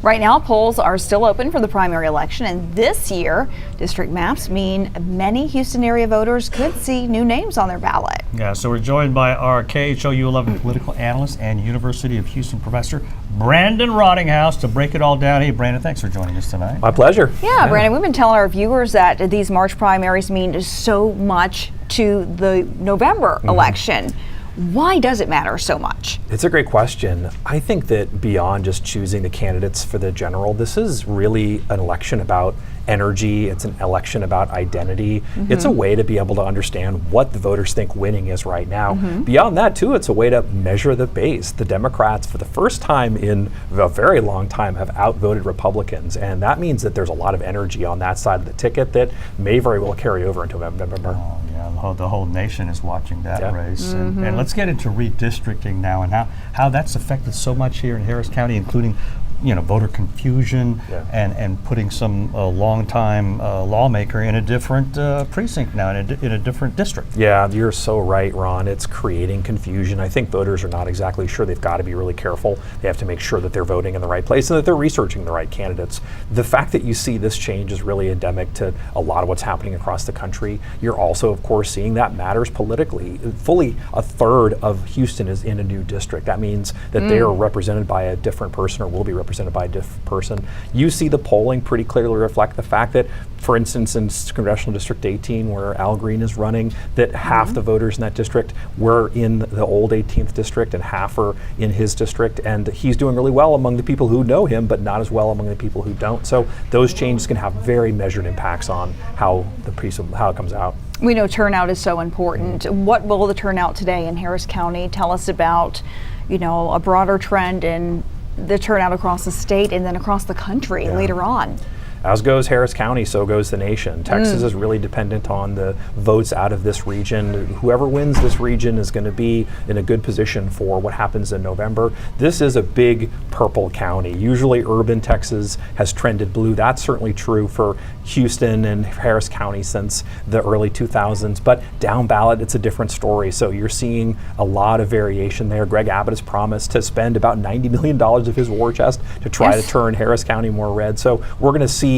Right now, polls are still open for the primary election, and this year, district maps mean many Houston area voters could see new names on their ballot. Yeah, so we're joined by our KHOU 11 political analyst and University of Houston professor, Brandon Rottinghouse, to break it all down. Hey, Brandon, thanks for joining us tonight. My pleasure. Yeah, Brandon, we've been telling our viewers that these March primaries mean so much to the November election. Why does it matter so much? It's a great question. I think that beyond just choosing the candidates for the general, this is really an election about energy. It's an election about identity. It's a way to be able to understand what the voters think winning is right now. Beyond that, too, it's a way to measure the base. The Democrats, for the first time in a very long time, have outvoted Republicans, and that means that there's a lot of energy on that side of the ticket that may very well carry over into November. Oh, yeah, the whole nation is watching that race. And let's get into redistricting now and how that's affected so much here in Harris County, including voter confusion and putting some longtime lawmaker in a different precinct now, in a different district. Yeah, you're so right, Ron. It's creating confusion. I think voters are not exactly sure. They've got to be really careful. They have to make sure that they're voting in the right place and that they're researching the right candidates. The fact that you see this change is really endemic to a lot of what's happening across the country. You're also, of course, seeing that matters politically. Fully a third of Houston is in a new district. That means that they are represented by a different person, or will be represented by a different person. You see the polling pretty clearly reflect the fact that, for instance, in Congressional District 18, where Al Green is running, that half the voters in that district were in the old 18th district and half are in his district, and he's doing really well among the people who know him, but not as well among the people who don't. So those changes can have very measured impacts on how it comes out. We know turnout is so important. What will the turnout today in Harris County tell us about, a broader trend in the turnout across the state and then across the country later on? As goes Harris County, so goes the nation. Texas is really dependent on the votes out of this region. Whoever wins this region is going to be in a good position for what happens in November. This is a big purple county. Usually urban Texas has trended blue. That's certainly true for Houston and Harris County since the early 2000s, but down ballot, it's a different story. So you're seeing a lot of variation there. Greg Abbott has promised to spend about $90 million of his war chest to try to turn Harris County more red. So we're going to see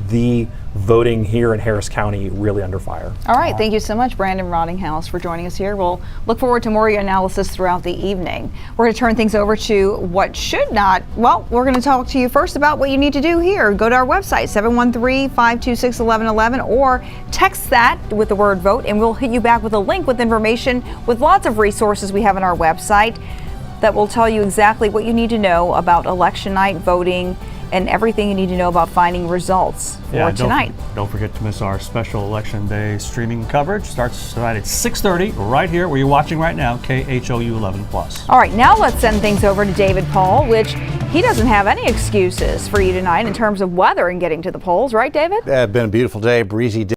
the voting here in Harris County really under fire. All right, thank you so much, Brandon Rottinghouse, for joining us here. We'll look forward to more of your analysis throughout the evening. We're going to turn things over to what should not, we're going to talk to you first about what you need to do here. Go to our website, 713-526-1111, or text that with the word vote, and we'll hit you back with a link with information with lots of resources we have on our website that will tell you exactly what you need to know about election night voting and everything you need to know about finding results for tonight. Don't forget to miss our special Election Day streaming coverage. Starts tonight at 6:30 right here where you're watching right now, KHOU 11+. All right, now let's send things over to David Paul, which he doesn't have any excuses for you tonight in terms of weather and getting to the polls, right, David? It's been a beautiful day, breezy day.